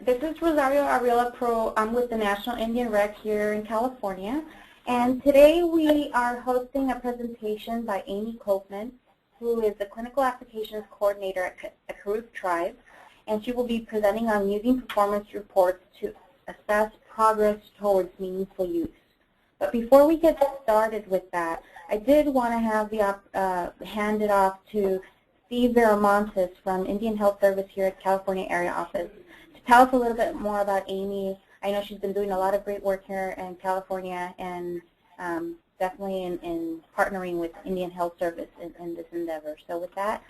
This is Rosario Arriola Pro. I'm with the National Indian Rec here in California. And today we are hosting a presentation by Amy Coapman, who is the Clinical Applications Coordinator at Karuk Tribe. And she will be presenting on using performance reports to assess progress towards meaningful use. But before we get started with that, I did want to have hand it off to Steve Viramontes from Indian Health Service here at California Area Office to tell us a little bit more about Amy. I know she's been doing a lot of great work here in California and definitely in partnering with Indian Health Service in this endeavor. So with that,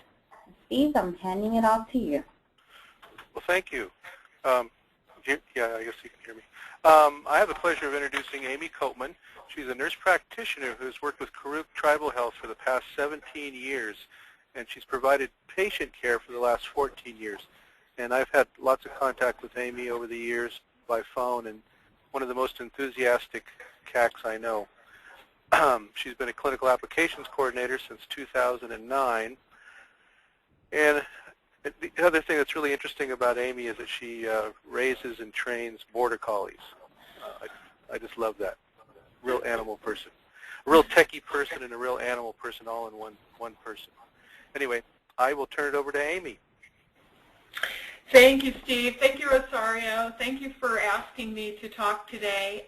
Steve, I'm handing it off to you. Well, thank you. Yeah, I guess you can hear me. I have the pleasure of introducing Amy Coapman. She's a nurse practitioner who's worked with Karuk Tribal Health for the past 17 years, and she's provided patient care for the last 14 years. And I've had lots of contact with Amy over the years by phone, and one of the most enthusiastic CACs I know. She's been a clinical applications coordinator since 2009. And the other thing that's really interesting about Amy is that she raises and trains border collies. I just love that. Real animal person. A real techie person and a real animal person all in one person. Anyway, I will turn it over to Amy. Thank you, Steve. Thank you, Rosario. Thank you for asking me to talk today.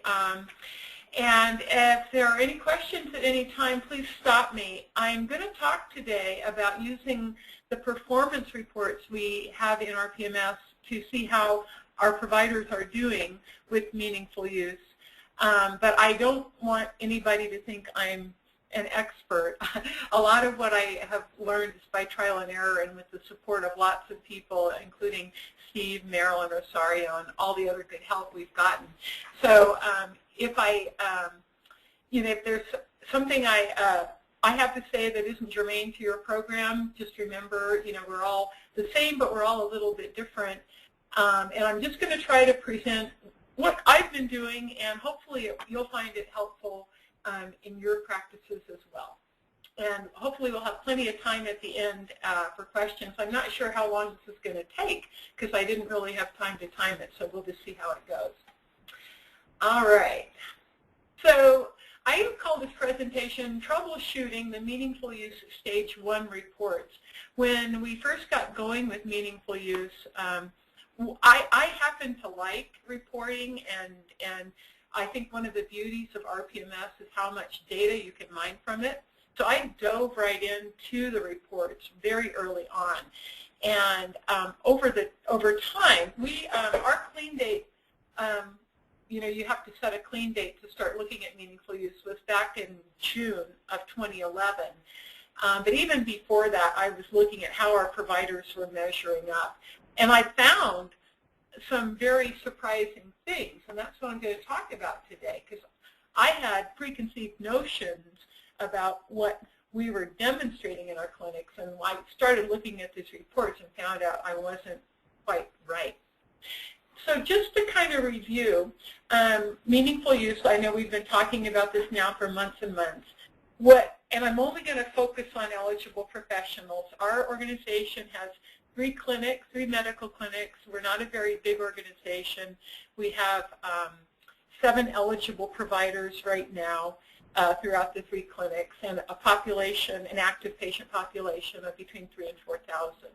And if there are any questions at any time, please stop me. I'm going to talk today about using the performance reports we have in our PMS to see how our providers are doing with meaningful use. But I don't want anybody to think I'm an expert. A lot of what I have learned is by trial and error and with the support of lots of people, including Steve, Marilyn, Rosario, and all the other good help we've gotten. So if there's something I have to say that isn't germane to your program, just remember, we're all the same, but we're all a little bit different. And I'm just going to try to present what I've been doing, and hopefully you'll find it helpful in your practices as well. And hopefully we'll have plenty of time at the end for questions. I'm not sure how long this is going to take because I didn't really have time to time it, so we'll just see how it goes. All right. So I have called this presentation Troubleshooting the Meaningful Use Stage 1 Reports. When we first got going with meaningful use, I happen to like reporting, and I think one of the beauties of RPMS is how much data you can mine from it. So I dove right into the reports very early on. And over time, our clean date, you have to set a clean date to start looking at meaningful use, was back in June of 2011. But even before that, I was looking at how our providers were measuring up. And I found some very surprising things, and that's what I'm going to talk about today, because I had preconceived notions about what we were demonstrating in our clinics, and I started looking at these reports and found out I wasn't quite right. So just to kind of review, meaningful use, I know we've been talking about this now for months and months. And I'm only going to focus on eligible professionals. Our organization has 3 medical clinics. We're not a very big organization. We have 7 eligible providers right now throughout the 3 clinics, and an active patient population of between 3,000 and 4,000.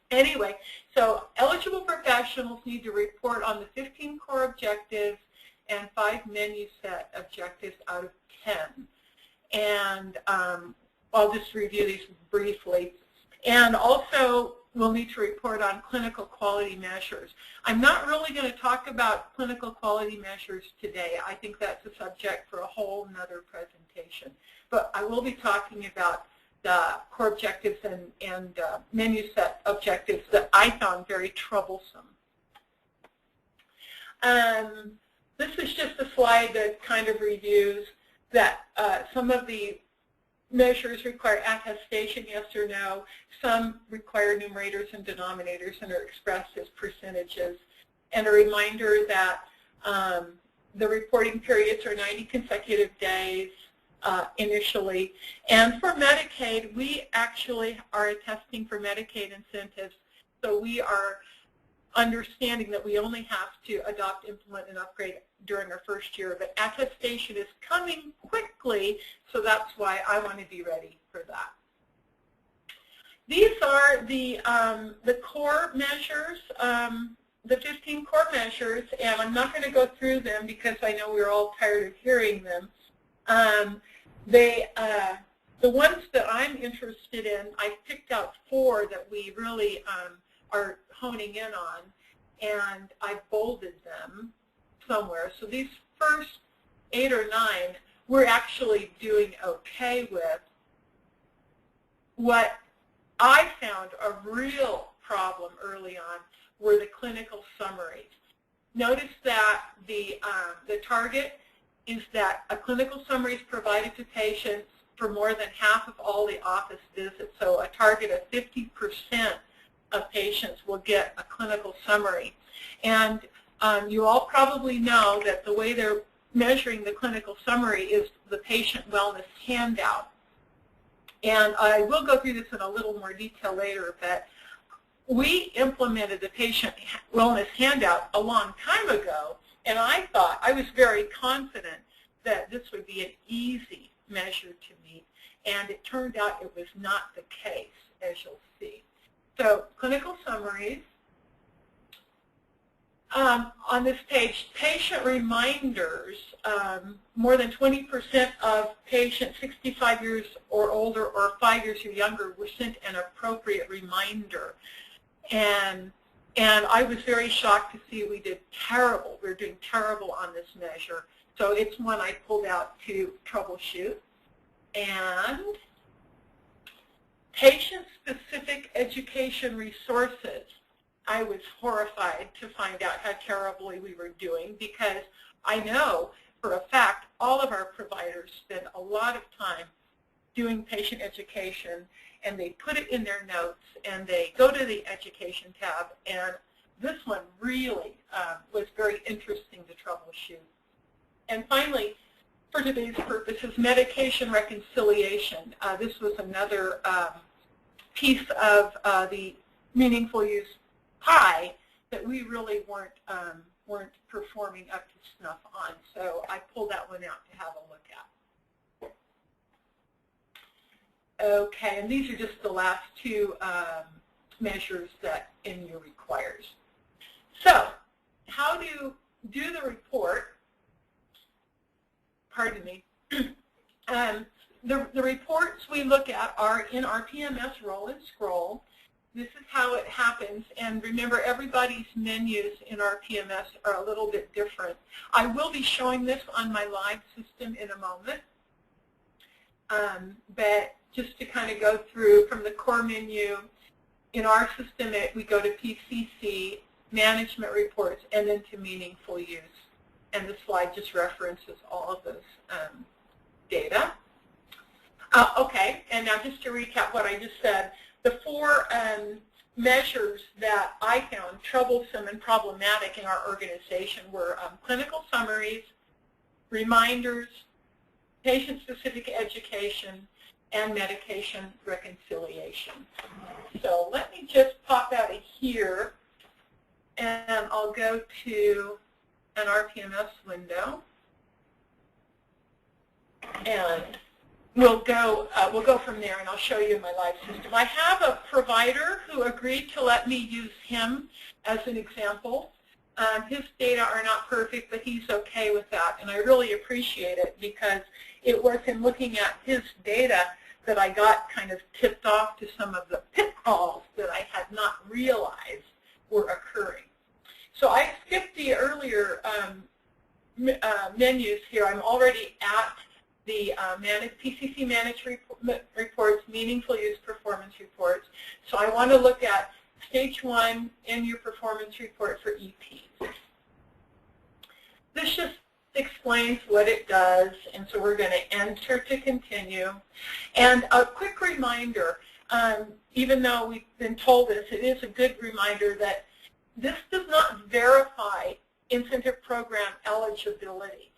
Anyway, so eligible professionals need to report on the 15 core objectives and 5 menu set objectives out of 10. And I'll just review these briefly. And also, we'll need to report on clinical quality measures. I'm not really going to talk about clinical quality measures today. I think that's a subject for a whole nother presentation. But I will be talking about the core objectives and menu set objectives that I found very troublesome. This is just a slide that kind of reviews that some of the measures require attestation, yes or no. Some require numerators and denominators and are expressed as percentages. And a reminder that the reporting periods are 90 consecutive days initially. And for Medicaid, we actually are attesting for Medicaid incentives. So we are understanding that we only have to adopt, implement, and upgrade during our first year, but attestation is coming quickly, so that's why I want to be ready for that. These are the core measures, the 15 core measures, and I'm not going to go through them because I know we're all tired of hearing them. The ones that I'm interested in, I picked out 4 that we really are honing in on, and I bolded them somewhere. So these first 8 or 9, we're actually doing okay with. What I found a real problem early on were the clinical summaries. Notice that the target is that a clinical summary is provided to patients for more than half of all the office visits. So a target of 50% of patients will get a clinical summary. And you all probably know that the way they're measuring the clinical summary is the patient wellness handout. And I will go through this in a little more detail later, but we implemented the patient wellness handout a long time ago, and I thought, I was very confident that this would be an easy measure to meet, and it turned out it was not the case, as you'll see. So clinical summaries. On this page, patient reminders, more than 20% of patients 65 years or older or 5 years or younger were sent an appropriate reminder. And I was very shocked to see we did terrible. We're doing terrible on this measure. So it's one I pulled out to troubleshoot. And patient-specific education resources. I was horrified to find out how terribly we were doing, because I know for a fact all of our providers spend a lot of time doing patient education, and they put it in their notes, and they go to the education tab, and this one really was very interesting to troubleshoot. And finally, for today's purposes, medication reconciliation. This was another piece of the meaningful use pie that we really weren't performing up to snuff on. So I pulled that one out to have a look at. Okay, and these are just the last 2 measures that NU requires. So how to do the report, pardon me, the reports we look at are in our PMS roll and scroll. This is how it happens, and remember, everybody's menus in our PMS are a little bit different. I will be showing this on my live system in a moment, but just to kind of go through from the core menu, in our system we go to PCC, management reports, and then to meaningful use. And the slide just references all of those data. Okay, and now just to recap what I just said, the 4 measures that I found troublesome and problematic in our organization were clinical summaries, reminders, patient-specific education, and medication reconciliation. So let me just pop out of here, and I'll go to an RPMS window, and we'll go from there, and I'll show you my live system. I have a provider who agreed to let me use him as an example. His data are not perfect, but he's okay with that, and I really appreciate it, because it was in looking at his data that I got kind of tipped off to some of the pitfalls that I had not realized were occurring. So I skipped the earlier menus here. I'm already at the PCC managed reports, meaningful use performance reports. So I want to look at stage 1 NU performance report for EPs. This just explains what it does, and so we're going to enter to continue. And a quick reminder, even though we've been told this, it is a good reminder that this does not verify incentive program eligibility.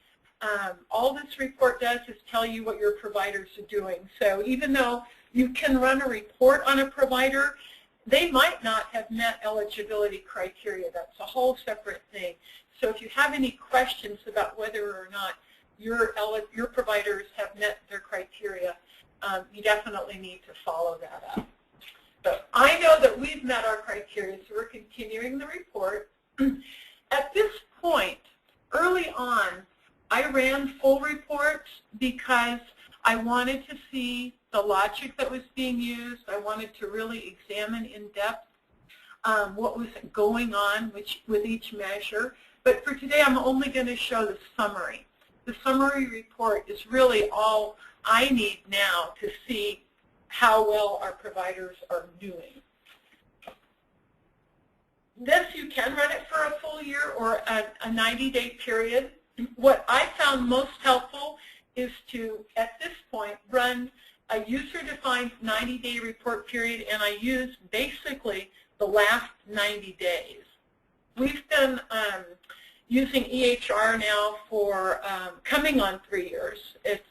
All this report does is tell you what your providers are doing. So even though you can run a report on a provider, they might not have met eligibility criteria. That's a whole separate thing. So if you have any questions about whether or not your providers have met their criteria, you definitely need to follow that up. So I know that we've met our criteria, so we're continuing the report. At this point, early on, I ran full reports because I wanted to see the logic that was being used. I wanted to really examine in depth what was going on with each measure. But for today, I'm only going to show the summary. The summary report is really all I need now to see how well our providers are doing. This, you can run it for a full year or a 90-day period. What I found most helpful is to, at this point, run a user-defined 90-day report period, and I use basically the last 90 days. We've been using EHR now for coming on 3 years. It's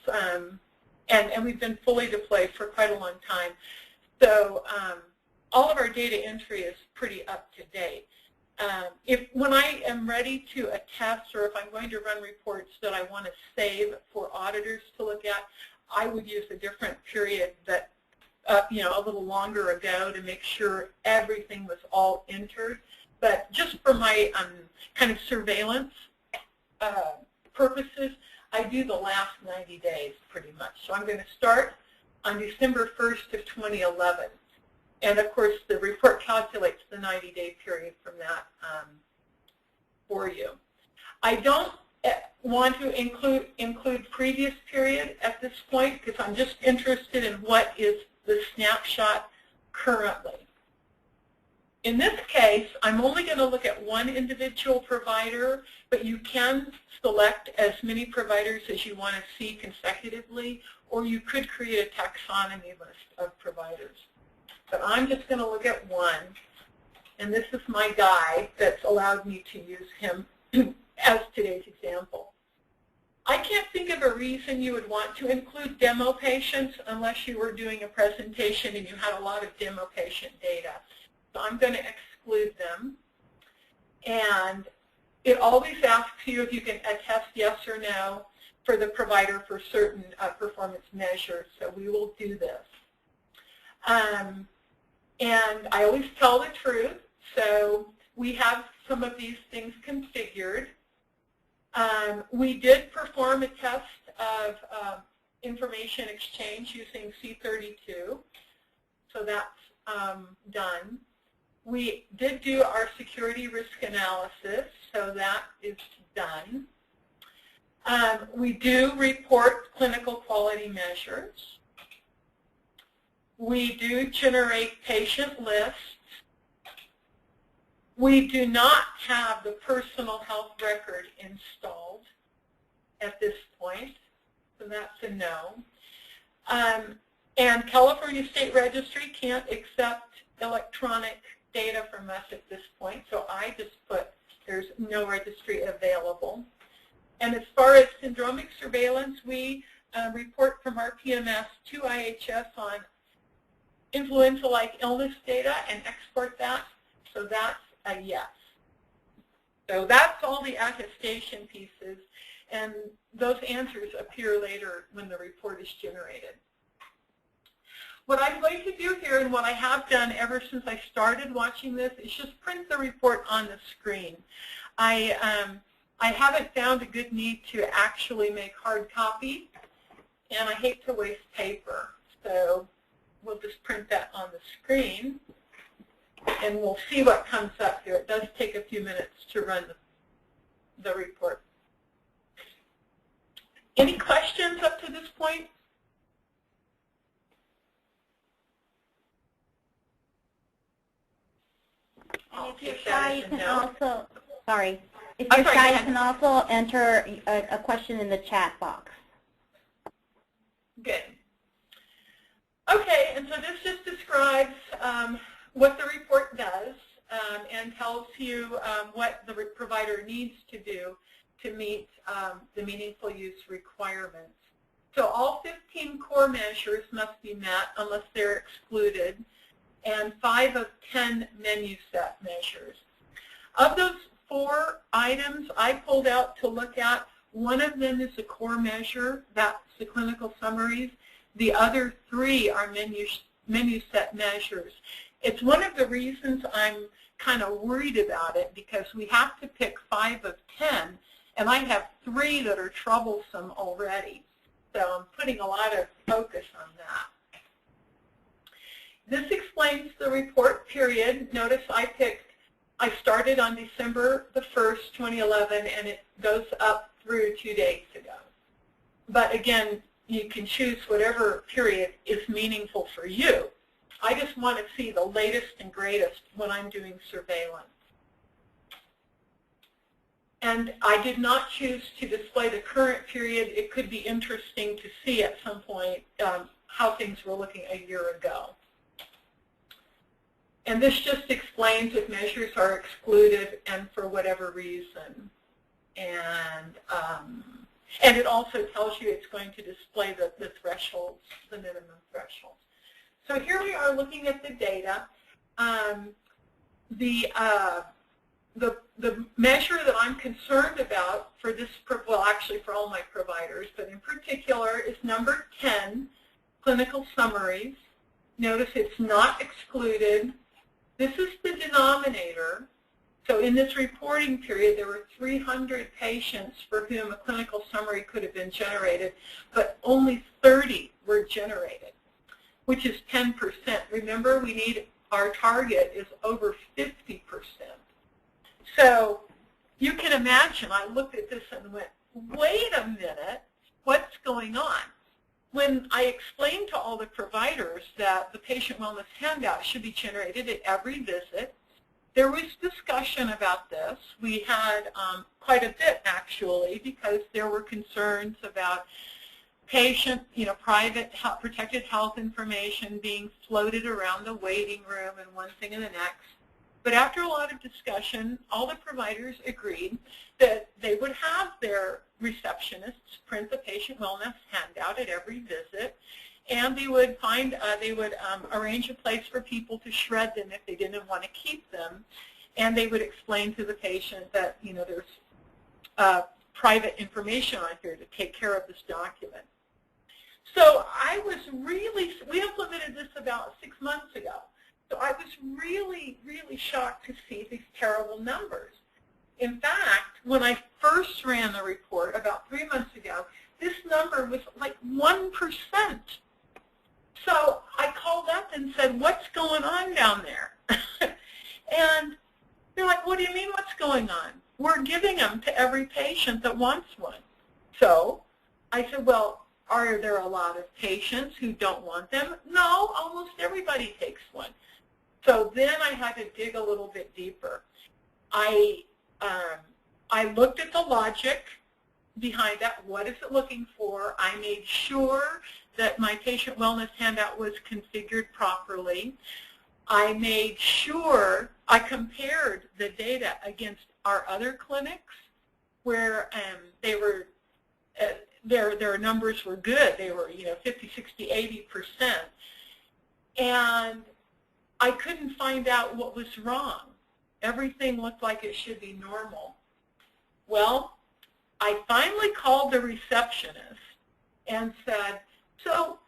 and we've been fully deployed for quite a long time. So all of our data entry is pretty up to date. When I am ready to attest, or if I'm going to run reports that I want to save for auditors to look at, I would use a different period that, you know, a little longer ago to make sure everything was all entered. But just for my kind of surveillance purposes, I do the last 90 days pretty much. So I'm going to start on December 1st of 2011. And of course, the report calculates the 90-day period from that for you. I don't want to include previous period at this point because I'm just interested in what is the snapshot currently. In this case, I'm only going to look at one individual provider, but you can select as many providers as you want to see consecutively, or you could create a taxonomy list of providers. But I'm just going to look at one, and this is my guy that's allowed me to use him as today's example. I can't think of a reason you would want to include demo patients unless you were doing a presentation and you had a lot of demo patient data. So I'm going to exclude them. And it always asks you if you can attest yes or no for the provider for certain performance measures. So we will do this. And I always tell the truth. So we have some of these things configured. We did perform a test of information exchange using C32. So that's done. We did do our security risk analysis, so that is done. We do report clinical quality measures. We do generate patient lists. We do not have the personal health record installed at this point, so that's a no. And California State Registry can't accept electronic data from us at this point, so I just put there's no registry available. And as far as syndromic surveillance, we report from our PMS to IHS on influenza-like illness data and export that, so that's a yes. So that's all the attestation pieces, and those answers appear later when the report is generated. What I'm going to do here, and what I have done ever since I started watching this, is just print the report on the screen. I haven't found a good need to actually make hard copy, and I hate to waste paper. So we'll just print that on the screen, and we'll see what comes up here. It does take a few minutes to run the report. Any questions up to this point? If you're shy, you can also, if you're shy, you can also enter a question in the chat box. Good. Okay, and so this just describes what the report does and tells you what the provider needs to do to meet the meaningful use requirements. So all 15 core measures must be met unless they're excluded. and 5 of 10 menu set measures. Of those 4 items I pulled out to look at, one of them is a core measure, that's the clinical summaries. The other 3 are menu set measures. It's one of the reasons I'm kind of worried about it, because we have to pick 5 of 10, and I have 3 that are troublesome already. So I'm putting a lot of focus on that. This explains the report period. Notice I started on December the 1st, 2011, and it goes up through 2 days ago. But again, you can choose whatever period is meaningful for you. I just want to see the latest and greatest when I'm doing surveillance. And I did not choose to display the current period. It could be interesting to see at some point how things were looking a year ago. And this just explains if measures are excluded and for whatever reason. And it also tells you it's going to display the thresholds, the minimum thresholds. So here we are looking at the data. The measure that I'm concerned about for this, well, actually for all my providers, but in particular is number 10, clinical summaries. Notice it's not excluded. This is the denominator. So in this reporting period, there were 300 patients for whom a clinical summary could have been generated, but only 30 were generated, which is 10%. Remember, our target is over 50%. So you can imagine, I looked at this and went, wait a minute, what's going on? When I explained to all the providers that the patient wellness handout should be generated at every visit, there was discussion about this. We had quite a bit, actually, because there were concerns about patient, private protected health information being floated around the waiting room and one thing and the next. But after a lot of discussion, all the providers agreed that they would have their receptionists print the patient wellness handout at every visit, and they would arrange a place for people to shred them if they didn't want to keep them, and they would explain to the patient that there's private information on here to take care of this document. So we implemented this about 6 months ago. So I was really, really shocked to see these terrible numbers. In fact, when I first ran the report about 3 months ago, this number was like 1%. So I called up and said, what's going on down there? And they're like, what do you mean what's going on? We're giving them to every patient that wants one. So I said, well, are there a lot of patients who don't want them? No, almost everybody takes one. So then I had to dig a little bit deeper. I looked at the logic behind that. What is it looking for? I made sure that my patient wellness handout was configured properly. I made sure I compared the data against our other clinics where their numbers were good. They were 50, 60, 80%. And I couldn't find out what was wrong. Everything looked like it should be normal. Well, I finally called the receptionist and said, so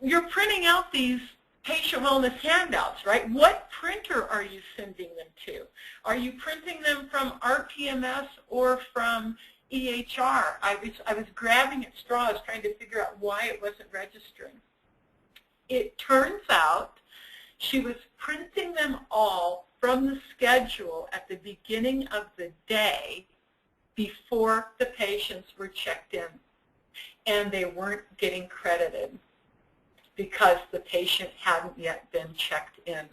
you're printing out these patient wellness handouts, right? What printer are you sending them to? Are you printing them from RPMS or from EHR? I was grabbing at straws trying to figure out why it wasn't registering. It turns out she was printing them all from the schedule at the beginning of the day before the patients were checked in, and they weren't getting credited because the patient hadn't yet been checked in.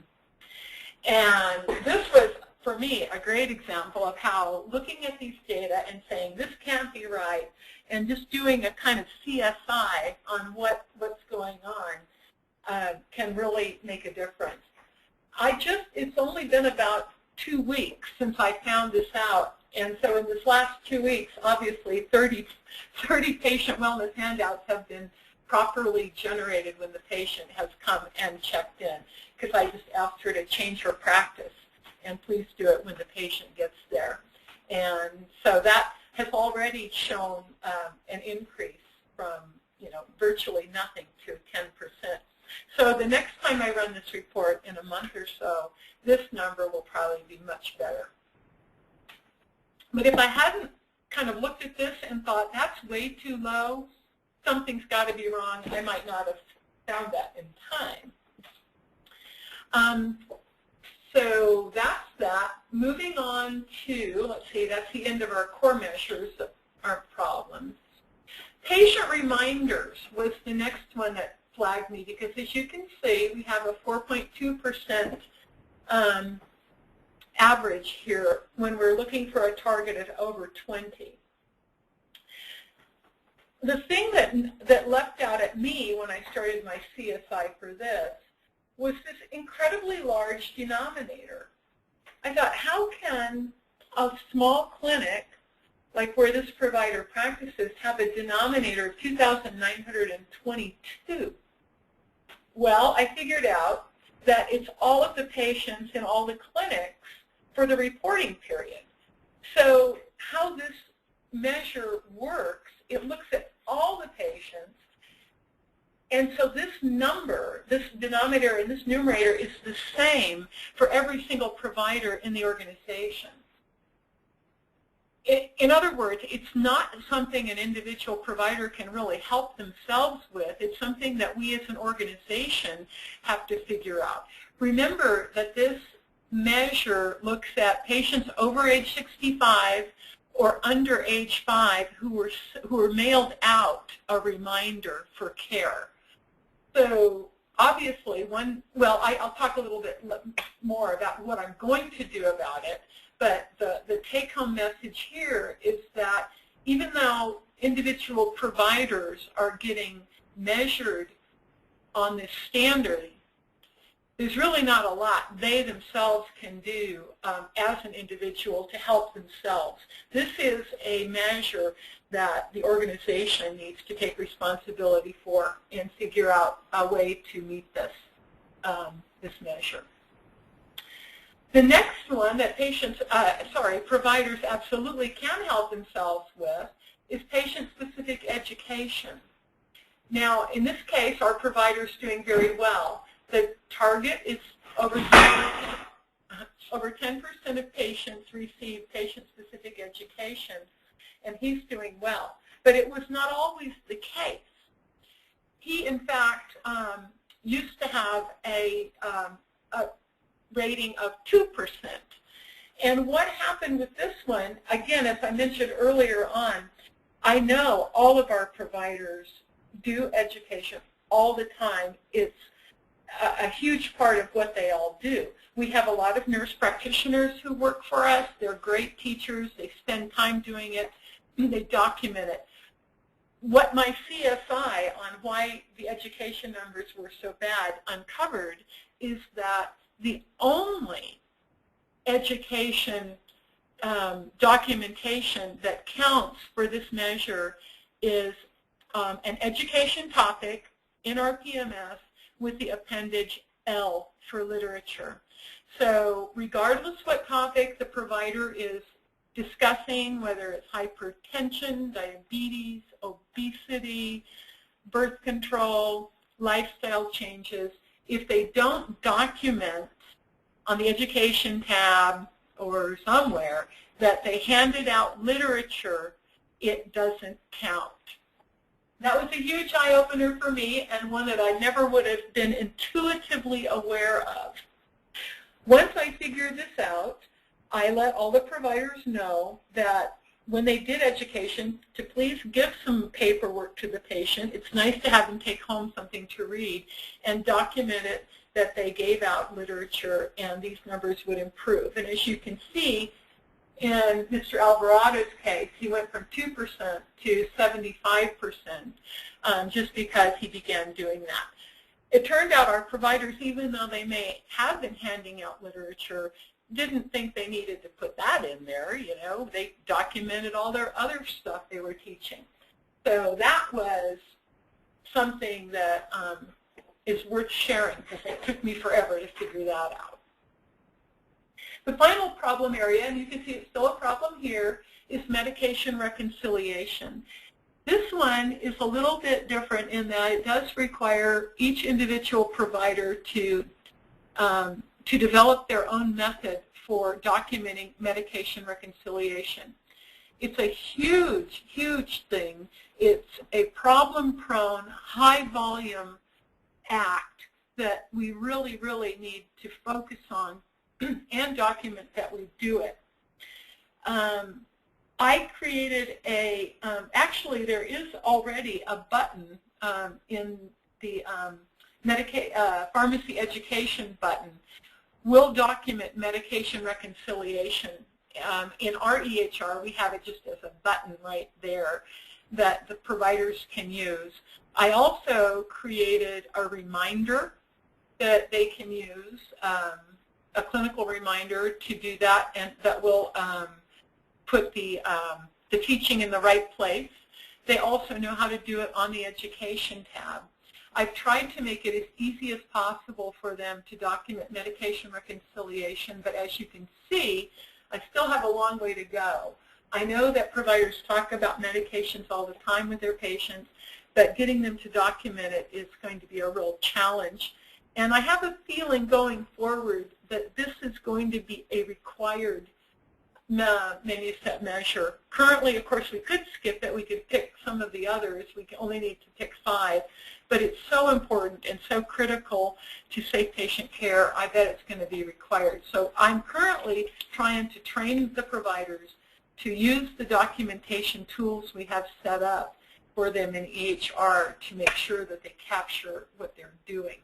And this was, for me, a great example of how looking at these data and saying this can't be right and just doing a kind of CSI on what's going on can really make a difference. It's only been about 2 weeks since I found this out, and so in this last 2 weeks, obviously 30 patient wellness handouts have been properly generated when the patient has come and checked in, because I just asked her to change her practice, and please do it when the patient gets there. And so that has already shown an increase from virtually nothing to 10%. So the next time I run this report in a month or so, this number will probably be much better. But if I hadn't kind of looked at this and thought, that's way too low, something's got to be wrong, I might not have found that in time. So that's that. Moving on to, let's see, that's the end of our core measures that aren't problems. Patient reminders was the next one that flagged me, because as you can see, we have a 4.2% average here when we're looking for a target of over 20. The thing that leapt out at me when I started my CSI for this was this incredibly large denominator. I thought, how can a small clinic, like where this provider practices, have a denominator of 2,922? Well, I figured out that it's all of the patients in all the clinics for the reporting period. So how this measure works, it looks at all the patients, and so this number, this denominator and this numerator is the same for every single provider in the organization. In other words, it's not something an individual provider can really help themselves with. It's something that we as an organization have to figure out. Remember that this measure looks at patients over age 65 or under age 5 who were mailed out a reminder for care. So obviously, I'll talk a little bit more about what I'm going to do about it. But the take-home message here is that even though individual providers are getting measured on this standard, there's really not a lot they themselves can do as an individual to help themselves. This is a measure that the organization needs to take responsibility for and figure out a way to meet this, this measure. The next one that providers absolutely can help themselves with is patient-specific education. Now, in this case, our provider's doing very well. The target is over 10% of patients receive patient-specific education, and he's doing well. But it was not always the case. He, in fact, used to have a rating of 2%. And what happened with this one, again, as I mentioned earlier on, I know all of our providers do education all the time. It's a huge part of what they all do. We have a lot of nurse practitioners who work for us. They're great teachers. They spend time doing it. They document it. What my CSI on why the education numbers were so bad uncovered is that the only education documentation that counts for this measure is an education topic in our PMS with the appendage L for literature. So regardless what topic the provider is discussing, whether it's hypertension, diabetes, obesity, birth control, lifestyle changes, if they don't document on the education tab or somewhere that they handed out literature, it doesn't count. That was a huge eye-opener for me, and one that I never would have been intuitively aware of. Once I figured this out, I let all the providers know that when they did education, to please give some paperwork to the patient. It's nice to have them take home something to read and document it that they gave out literature, and these numbers would improve. And as you can see, in Mr. Alvarado's case, he went from 2% to 75% just because he began doing that. It turned out our providers, even though they may have been handing out literature, didn't think they needed to put that in there. You know, they documented all their other stuff they were teaching. So that was something that is worth sharing, because it took me forever to figure that out. The final problem area, and you can see it's still a problem here, is medication reconciliation. This one is a little bit different in that it does require each individual provider to develop their own method for documenting medication reconciliation. It's a huge, huge thing. It's a problem-prone, high-volume act that we really, really need to focus on and document that we do it. I created a, actually there is already a button in the pharmacy education button. We'll document medication reconciliation. In our EHR, we have it just as a button right there that the providers can use. I also created a reminder that they can use, a clinical reminder to do that, and that will put the teaching in the right place. They also know how to do it on the education tab. I've tried to make it as easy as possible for them to document medication reconciliation, but as you can see, I still have a long way to go. I know that providers talk about medications all the time with their patients, but getting them to document it is going to be a real challenge. And I have a feeling going forward that this is going to be a required menu set measure. Currently, of course, we could skip it. We could pick some of the others. We only need to pick 5. But it's so important and so critical to safe patient care, I bet it's going to be required. So I'm currently trying to train the providers to use the documentation tools we have set up for them in EHR to make sure that they capture what they're doing.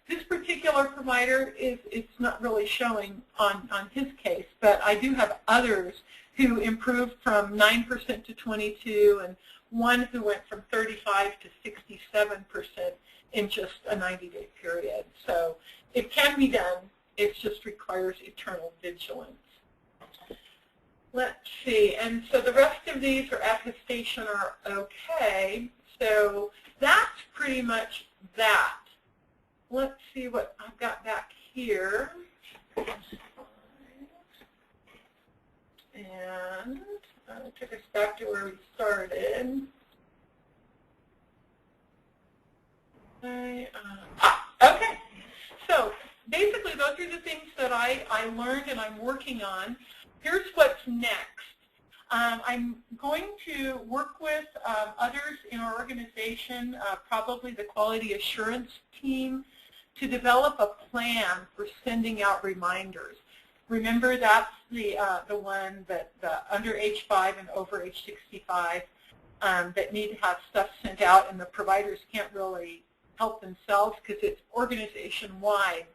This particular provider it's not really showing on his case, but I do have others who improved from 9% to 22%, and one who went from 35% to 67% in just a 90-day period. So it can be done. It just requires eternal vigilance. Let's see. And so the rest of these are attestation are okay. So that's pretty much that. Let's see what I've got back here. And took us back to where we started. Okay. So basically those are the things that I learned and I'm working on. Here's what's next. I'm going to work with others in our organization, probably the quality assurance team, to develop a plan for sending out reminders. Remember, that's the one that the under age 5 and over age 65 that need to have stuff sent out, and the providers can't really help themselves because it's organization-wide.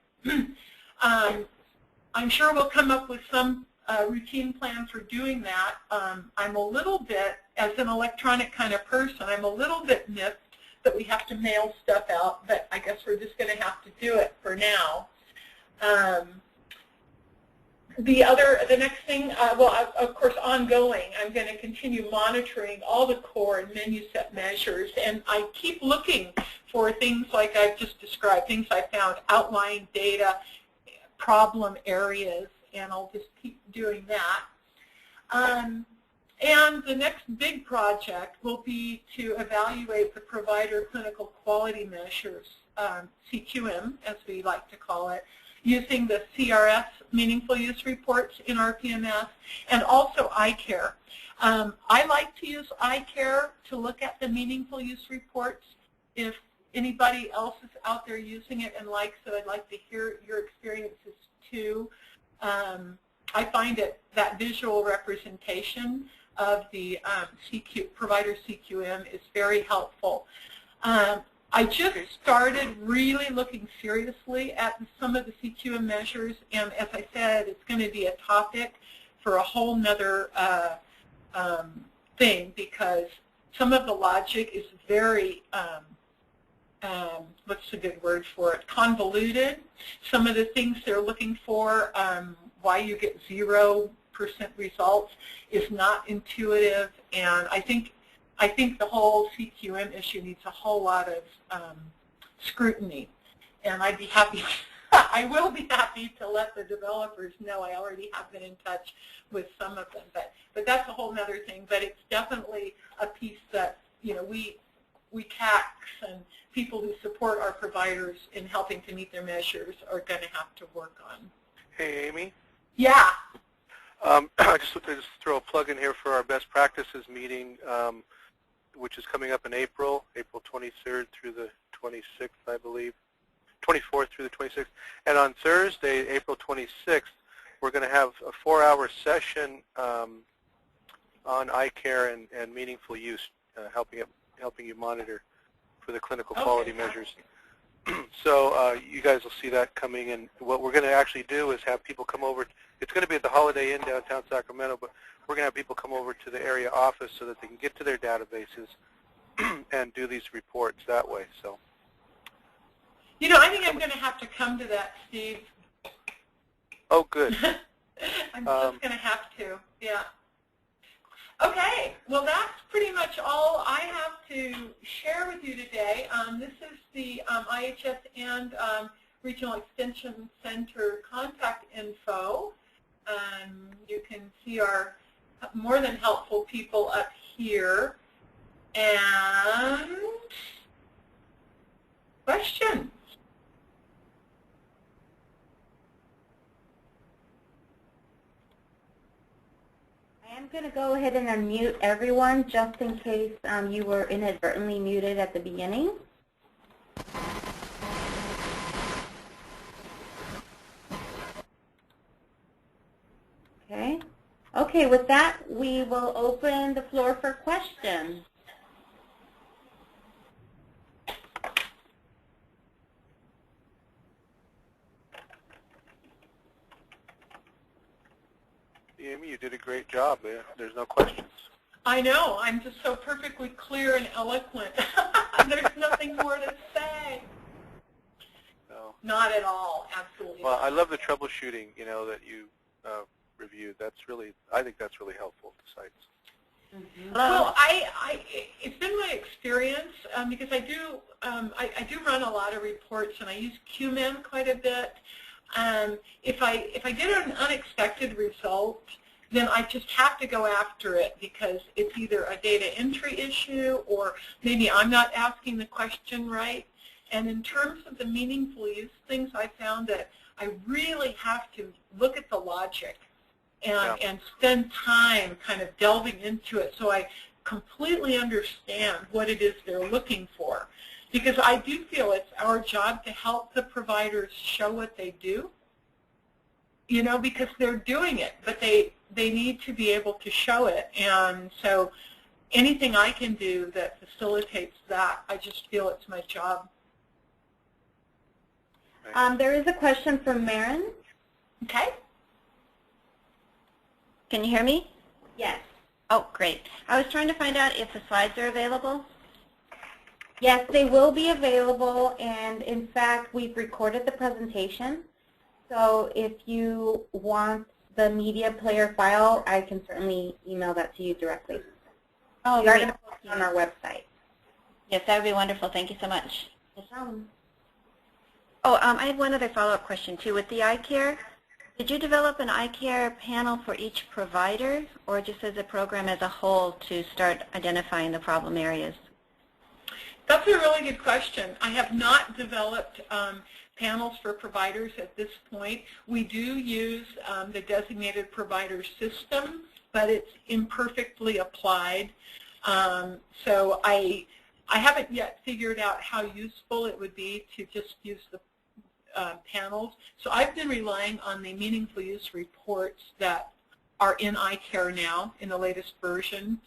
I'm sure we'll come up with some routine plan for doing that. I'm a little bit, as an electronic kind of person, I'm a little bit miffed that we have to mail stuff out, but I guess we're just going to have to do it for now. The next thing, well, of course, ongoing, I'm going to continue monitoring all the core and menu set measures, and I keep looking for things like I've just described, things I found, outlying data, problem areas, and I'll just keep doing that. And the next big project will be to evaluate the provider clinical quality measures, CQM, as we like to call it, using the CRS meaningful use reports in RPMS, and also iCare. I like to use iCare to look at the meaningful use reports. If anybody else is out there using it and likes it, I'd like to hear your experiences too. I find that visual representation of the provider CQM is very helpful. I just started really looking seriously at some of the CQM measures, and as I said, it's going to be a topic for a whole nother thing, because some of the logic is very, what's the good word for it, convoluted. Some of the things they're looking for, why you get 0% results, is not intuitive, and I think I think the whole CQM issue needs a whole lot of scrutiny, and I'd be happy, I will be happy to let the developers know. I already have been in touch with some of them, but that's a whole other thing. But it's definitely a piece that, you know, we CACs and people who support our providers in helping to meet their measures are going to have to work on. Hey, Amy. Yeah. I just want to throw a plug in here for our best practices meeting, which is coming up in April 23rd through the 26th, I believe, 24th through the 26th. And on Thursday, April 26th, we're going to have a 4-hour session on eye care and meaningful use, helping you monitor for the clinical quality measures. So you guys will see that coming, and what we're going to actually do is have people come over. It's going to be at the Holiday Inn downtown Sacramento, but we're going to have people come over to the area office so that they can get to their databases and do these reports that way. So, you know, I think I'm going to have to come to that, Steve. Oh, good. I'm just going to have to, yeah. Okay, well, that's pretty much all I have to share with you today. This is the IHS and Regional Extension Center contact info. You can see our more than helpful people up here. And questions? I'm going to go ahead and unmute everyone just in case you were inadvertently muted at the beginning. Okay. Okay, with that, we will open the floor for questions. Amy, you did a great job. There's no questions. I know. I'm just so perfectly clear and eloquent. There's nothing more to say. No. Not at all. Absolutely. Well, I love the troubleshooting, you know, that you reviewed. That's really, I think that's really helpful to sites. Mm-hmm. Well, it's been my experience because I do run a lot of reports, and I use Coapman quite a bit. If I get an unexpected result, then I just have to go after it because it's either a data entry issue or maybe I'm not asking the question right. And in terms of the meaningful use things, I found that I really have to look at the logic and spend time kind of delving into it so I completely understand what it is they're looking for. Because I do feel it's our job to help the providers show what they do, you know, because they're doing it, but they need to be able to show it. And so anything I can do that facilitates that, I just feel it's my job. There is a question from Maren. Okay. Can you hear me? Yes. Oh, great. I was trying to find out if the slides are available. Yes, they will be available, and in fact, we've recorded the presentation. So if you want the media player file, I can certainly email that to you directly. Oh, we are going to post it on our website. Yes, that would be wonderful. Thank you so much. No problem. Oh, I had one other follow-up question, too. With the eye care, did you develop an eye care panel for each provider, or just as a program as a whole to start identifying the problem areas? That's a really good question. I have not developed panels for providers at this point. We do use the designated provider system, but it's imperfectly applied. So I haven't yet figured out how useful it would be to just use the panels. So I've been relying on the meaningful use reports that are in eye care now in the latest version.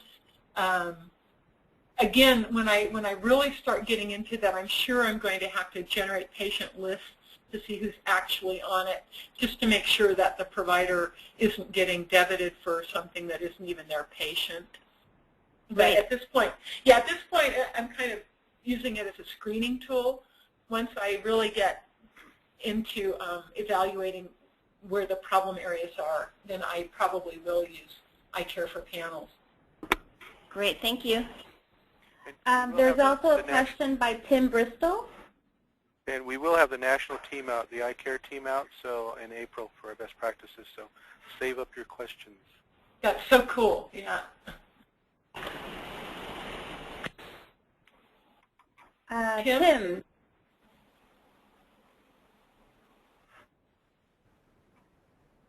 Again, when I really start getting into that, I'm sure I'm going to have to generate patient lists to see who's actually on it, just to make sure that the provider isn't getting debited for something that isn't even their patient. But at this point, I'm kind of using it as a screening tool. Once I really get into evaluating where the problem areas are, then I probably will use eye care for panels. Great, thank you. There's also a question by Tim Bristol. And we will have the national team out, the iCare team out, so in April for our best practices. So save up your questions. That's so cool. Yeah. Tim.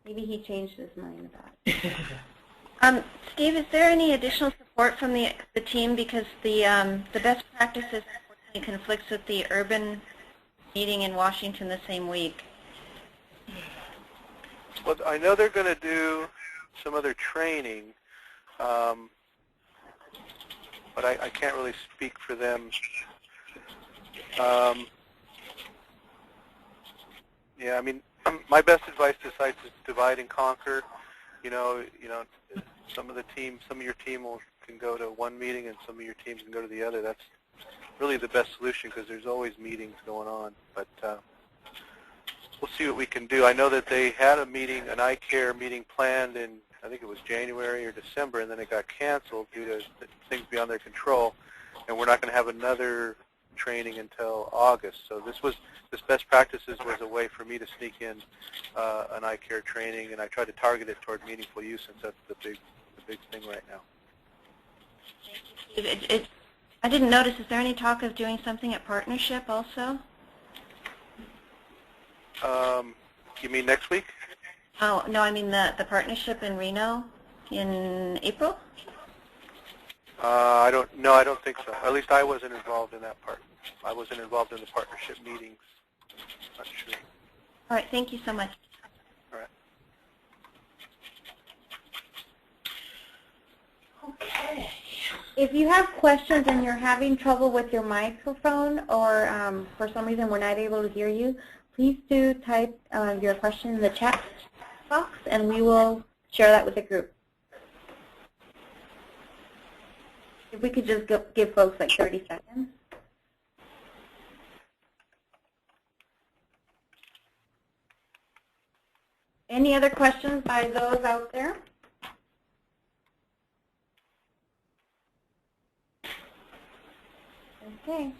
Maybe he changed his mind about it. Steve, is there any additional support from the team, because the best practices unfortunately conflicts with the urban meeting in Washington the same week? Well, I know they're going to do some other training, but I can't really speak for them. Yeah, I mean, my best advice to sites is divide and conquer. You know, some of your team can go to one meeting, and some of your teams can go to the other. That's really the best solution, because there's always meetings going on. But we'll see what we can do. I know that they had a meeting, an iCare meeting planned in, I think it was January or December, and then it got canceled due to things beyond their control. And we're not going to have another training until August. So this best practices was a way for me to sneak in an iCare training, and I tried to target it toward meaningful use, since that's the big thing right now. I didn't notice. Is there any talk of doing something at Partnership also? You mean next week? Oh, no, I mean the Partnership in Reno in April? I don't think so. At least I wasn't involved in that part. I wasn't involved in the partnership meetings. Not sure. All right, thank you so much. All right. Okay. If you have questions and you're having trouble with your microphone, or for some reason we're not able to hear you, please do type your question in the chat box, and we will share that with the group. If we could just give folks like 30 seconds. Any other questions by those out there? Okay.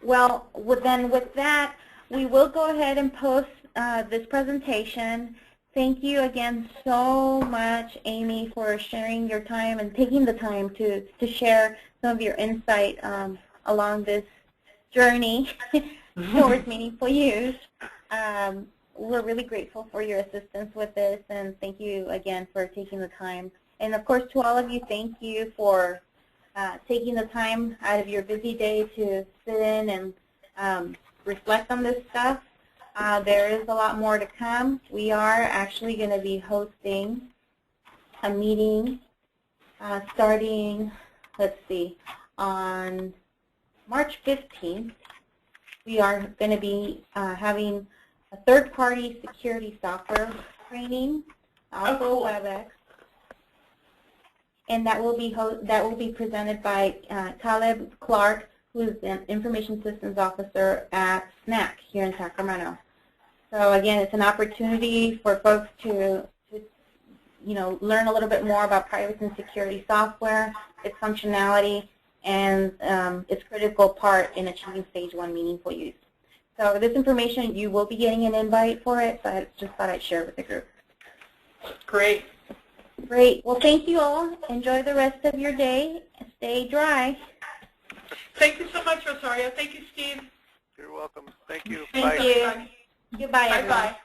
Well, then with that, we will go ahead and post this presentation. Thank you again so much, Amy, for sharing your time and taking the time to share some of your insight along this journey towards meaningful use. We're really grateful for your assistance with this, and thank you again for taking the time. And of course, to all of you, thank you for taking the time out of your busy day to sit in and reflect on this stuff. There is a lot more to come. We are actually going to be hosting a meeting starting, let's see, on March 15th. We are going to be having a third-party security software training, also WebEx, and that will be presented by Caleb Clark, who is the Information Systems Officer at SNAC here in Sacramento. So again, it's an opportunity for folks to learn a little bit more about privacy and security software, its functionality, and its critical part in achieving stage 1 meaningful use. So this information, you will be getting an invite for it, but I just thought I'd share it with the group. Great. Great. Well, thank you all. Enjoy the rest of your day. Stay dry. Thank you so much, Rosario. Thank you, Steve. You're welcome. Thank you. Thank Bye. you. Goodbye, everyone. Bye-bye.